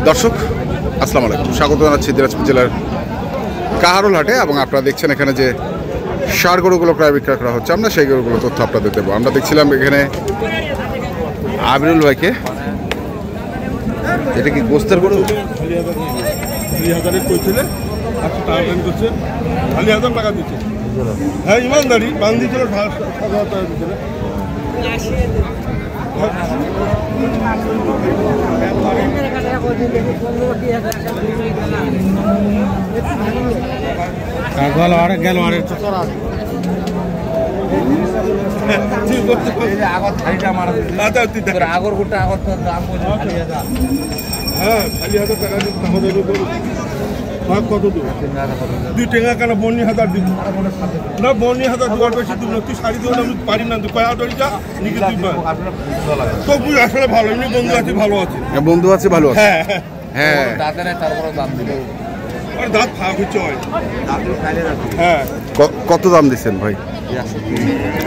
দর্শক আসসালামু আলাইকুম, স্বাগত জানাচ্ছি দিনাজপুর জেলার কাহারোল হাটে। এবং আপনারা দেখছেন এখানে যে ষাঁড় গরুগুলো প্রায় বিক্রয় করা হচ্ছে, আমরা সেই গরুগুলো তথ্য আপনাদের দেবো। আমরা দেখছিলাম এখানে আমিরুল ভাইকে। এটা কি গোস্তের গরু? টাকা দিচ্ছে, হ্যাঁ ইমানদারি বান দিচ্ছিল, 7,000 টাকা দিচ্ছিল। কত দুই টেঙা কেন বনি হাজার দিব না, বনি হাজার দুয়ার বেশি দিব না, তুই শাড়ি দেবো আমি পারি না, তুই কয়া ধরি যা নিকে তো তুই আসলে ভালো, এমনি বন্ধু আছে ভালো আছে, বন্ধু আছে ভালো আছে। হ্যাঁ হ্যাঁ তারপরে দাম দিল, দাঁত ফাঁক হচ্ছে। হ্যাঁ কত দাম দিচ্ছেন ভাই?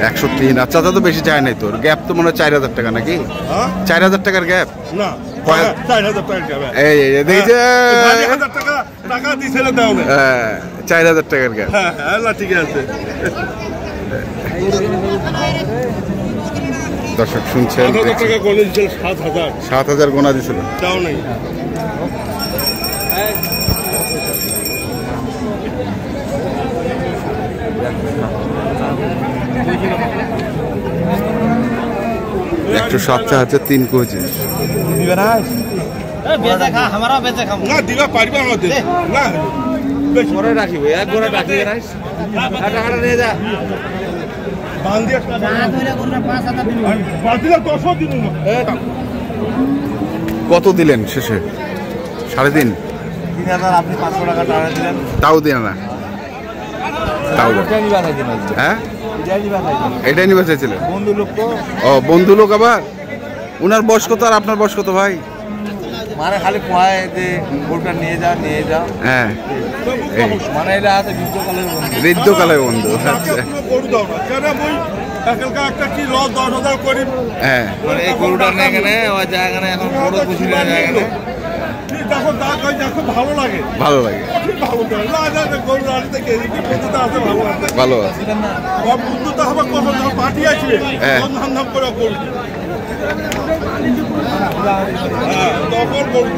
103। আচ্ছা তো বেশি চায় নাই, তোর গ্যাপ তো মনে হয় 4,000 টাকা নাকি? 4,000 টাকার গ্যাপ না, 4,000 টাকার গ্যাপ। এই দেখি যে 4,000 টাকা দিছিল দাও না। হ্যাঁ 4,000 টাকার গ্যাপ। হ্যাঁ হ্যাঁ ঠিক আছে। দর্শক শুনছেন 7,000 টাকা গোনা দিছিল, 7,000 গোনা দিছিল, দাও নাই। একটু 7 আছে 3 কেজি। না দিবা পারবা আমাদের না, বেশ পরে রাখিব, এক গোড়া রাখিবে না, টাকাটা নিয়ে যা। বান দিয়ে বাতিলা 10 দিন না। কত দিলেন শেষে? 3.5। 3,000 আপনি 500 টাকা টাকা দিলেন, তাও দিন না, তাও দেন। হ্যাঁ এটাই নিবে চাইছিলেন? বন্ধু লোক তো, ও বন্ধু লোক। আবার উনার বয়স কত আর আপনার বয়স কত ভাই? মানে খালি কয় যে গরুটা নিয়ে যা। হ্যাঁ মানে এটা আছে বৃদ্ধকালের বন্ধু। আচ্ছা গরু দাও না কেন, ওই একালকা একটা কি লস 10,000 করি। হ্যাঁ মানে এই গরুটা নিয়ে গেলে ওই জায়গা এখন বড় খুশি না জায়গা দেখো তা কই দেখো ভালো লাগে, ভালো লাগে, ভালো লাগে গরু রাখতে থেকে কি বন্ধুটা আছে, ভালো আছে, ভালো আছে। বন্ধুটা হবে কত যখন পার্টি আসবে ধান ধান করে গরু, হ্যাঁ তখন গরু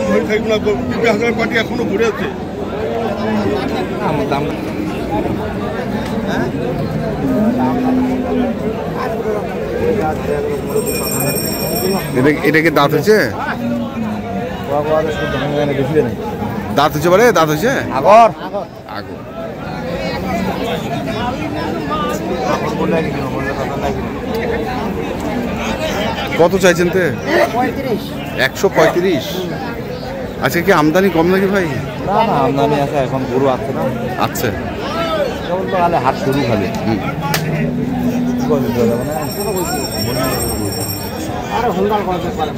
ধরে থাকবে না। বিহারের পার্টি এখনো ঘুরে আছে। এটা কি দাঁত হয়েছে? দাঁত হচ্ছে বলে, দাঁত হয়েছে আগর আগর। কত চাইছেন তে? 135। আচ্ছা কি আমদানি কম নাকি ভাই? না আমদানি আছে, এখন গরু আছে না। আচ্ছা তাহলে হাট শুরু খালি। আর 115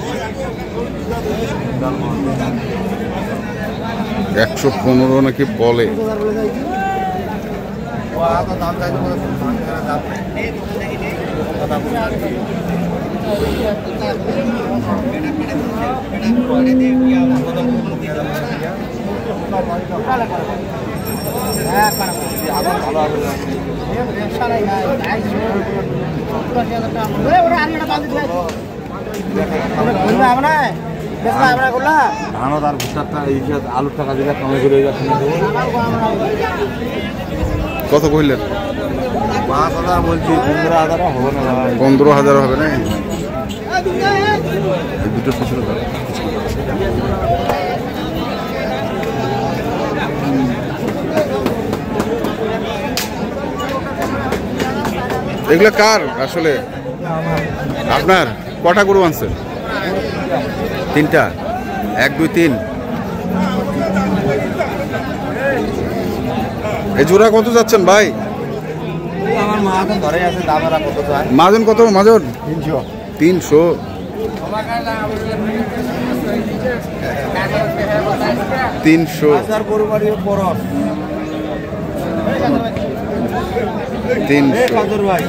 নাকি বলে। ধানত আর ভুট্টারটা এই আলুর টাকা দিলে কমে করে যাচ্ছে। কত কইলেন? 5,000 বলছি, 15,000 হবে না। 15,000 হবে না? দুটো পিছনে দাও। এগুলো কার আসলে? আপনার কটা গরু আনছেন? 3টা। 1 2 3। এই জোড়া কত যাচ্ছেন ভাই? আমার মাহাজন ধরে আছে, দামেরা কত চায়? মাজন কত? মাজন 300। 300। 300 হাজার গরু বাড়ির পরশ 300 কাদর ভাই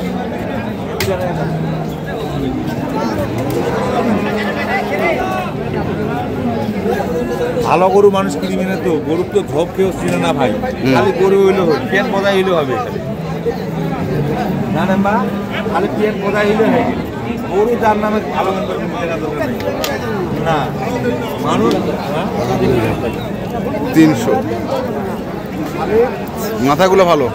ভালো গরু মানুষ কিনবে না তো, গরুর তো ঝোপ কেউ চিনে না ভাই, খালি গরু হইলে হবে, পেট বোঝা হইলে হবে, জানেন বা খালি পেট বোঝা হইলে হবে। গরু যার নামে ভালো না মানুষ 300 মাথাগুলো ভালো।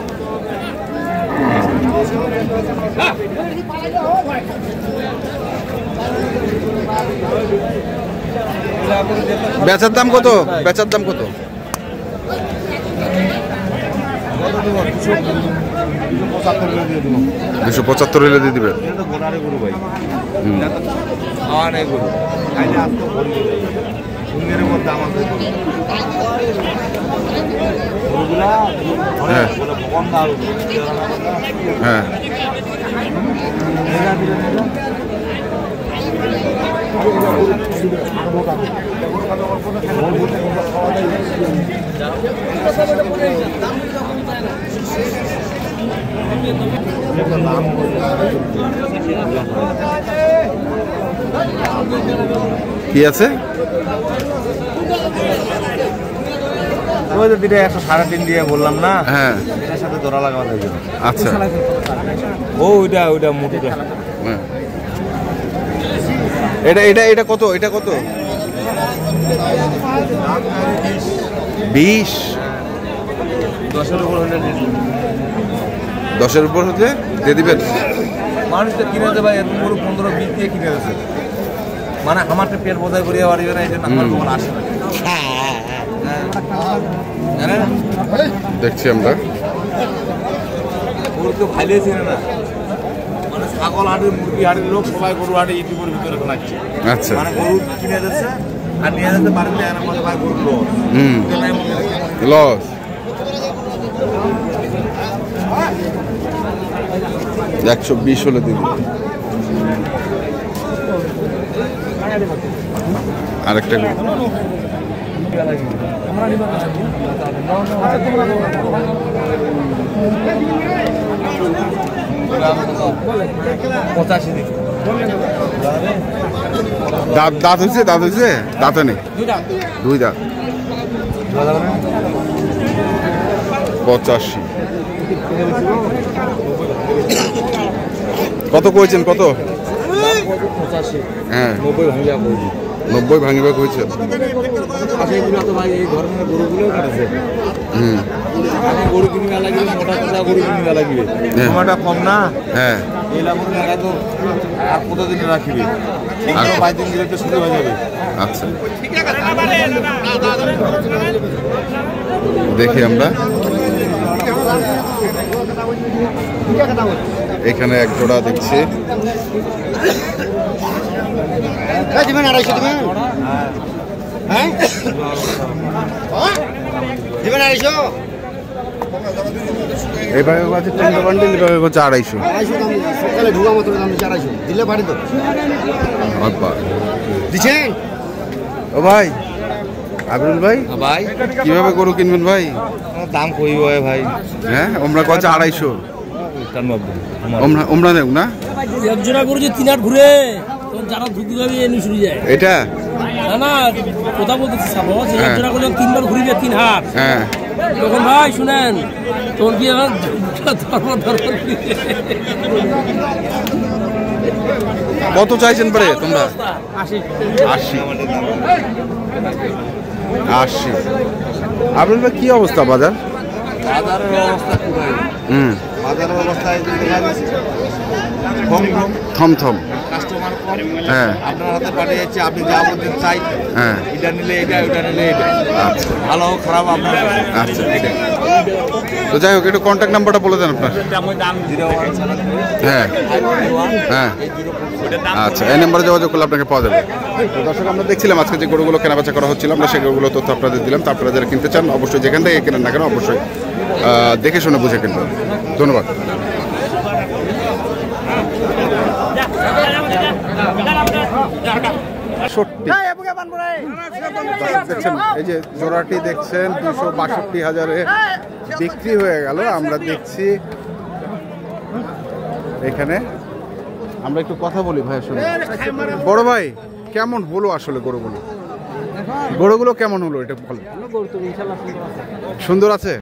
বেচার দাম কত? বেচার দাম কত? 275 হলে দিয়ে দিবে। গরু ভাই খাওয়া নেই গরু, মধ্যে আমাদের গরুগুলা হ্যাঁ হ্যাঁ কি আছে? ওই যে দুটো 103.5 দিয়ে বললাম না, হ্যাঁ এটার সাথে জোড়া লাগানো যাবে। আচ্ছা ও ওইটা মোটরটা। হ্যাঁ এটা এটা এটা কত? এটা কত? 20 10-এর উপর হলে 10-এর উপর হতে দিয়ে দিবেন। মানুষ তো কিনে দেবে ভাই, এত গরু 15-20 দিয়ে কিনে দেবে, মানে আমার তো পেট বোঝাই করিয়া পারিবে না, এটা আমার দোকান আসে না। দেখছি আমরা গরু তো ভাইলে ছিল না, মানে ছাগল হাটের মুরগি হাটের লোক সবাই গরু হাটে ইউটিউবের ভিতরে শোনাচ্ছে। আচ্ছা মানে গরু কিনে যাচ্ছে আর নিয়ে যেতে পারবে না, মানে ভাই গরু লস। লস। $120 হলে দিবি। আরেকটা দাঁত দাঁত হয়েছে? দাঁত হয়েছে? দাঁতে নেই, 2 দাঁত। 85 কত কইছেন? কত? হ্যাঁ 90 ভাঙিবা কইছে। গরু কিনে লাগবে, মোটা মোটা গরু কিনে লাগবে, সময়টা কম না। হ্যাঁ তো আর কতদিন রাখবে, 5 দিন দিলে তো শুরু হয়ে যাবে। আচ্ছা দেখি আমরা এখানে এক জোড়া দেখছি। দিবেন 250 দিবেন, হ্যাঁ দিবেন 250। এইভাবে আছে 3 বান্ডিল, এইভাবে হচ্ছে 250। সকালে ঢুকা মতো দাম 250 দিলে পারি তো। আব্বা দিছেন? ও ভাই আবরুল ভাই, ভাই কিভাবে গরু কিনবেন ভাই? দাম কই হয় ভাই? হ্যাঁ আমরা কচ্ছে 250। 90 ওমরা নেব না, এক জোড়া গরু যে 3 হাট ঘুরে তখন যারা ধুতি যাবে এনে শুরু যায়। এটা না না কথা বলতেছি সাবো, যে এক জোড়া গরু 3 বার ঘুরিবে 3 হাট, হ্যাঁ তখন ভাই শুনেন তোর কি এখন কত চাইছেন পরে তোমরা? 80 80। আবরুল ভাই কি অবস্থা বাজার? বাজারের অবস্থা কি ভাই? বাজারের অবস্থা এই যে দেখা যাচ্ছে থমথম। কাস্টমার কম, হ্যাঁ আপনার হাতে পাঠিয়েছে, আপনি যা বলতে চাই, হ্যাঁ এটা নিলে এটা, ওটা নিলে এটা, আচ্ছা ভালো হোক খারাপ আপনার। আচ্ছা তো যাই হোক একটু কন্ট্যাক্ট নাম্বারটা বলে দেন আপনার। 0173 হ্যাঁ হ্যাঁ আচ্ছা এই নাম্বারে যোগাযোগ করলে আপনাকে পাওয়া যাবে। তো দর্শক আমরা দেখছিলাম আজকে যে গরুগুলো কেনাবেচা করা হচ্ছিল, আমরা সেই গরুগুলো তথ্য আপনাদের দিলাম। তো আপনারা যারা কিনতে চান অবশ্যই যেখান থেকে কেনেন না কেন অবশ্যই দেখে শুনে বুঝে কিনবেন। ধন্যবাদ। দেখছেন এই যে জোড়াটি দেখছেন 262,000-এ বিক্রি হয়ে গেল। আমরা দেখছি এখানে, আমরা একটু কথা বলি ভাই। শুনে বড় ভাই কেমন হলো আসলে গরুগুলো? গরুগুলো কেমন হলো এটা বল। সুন্দর আছে।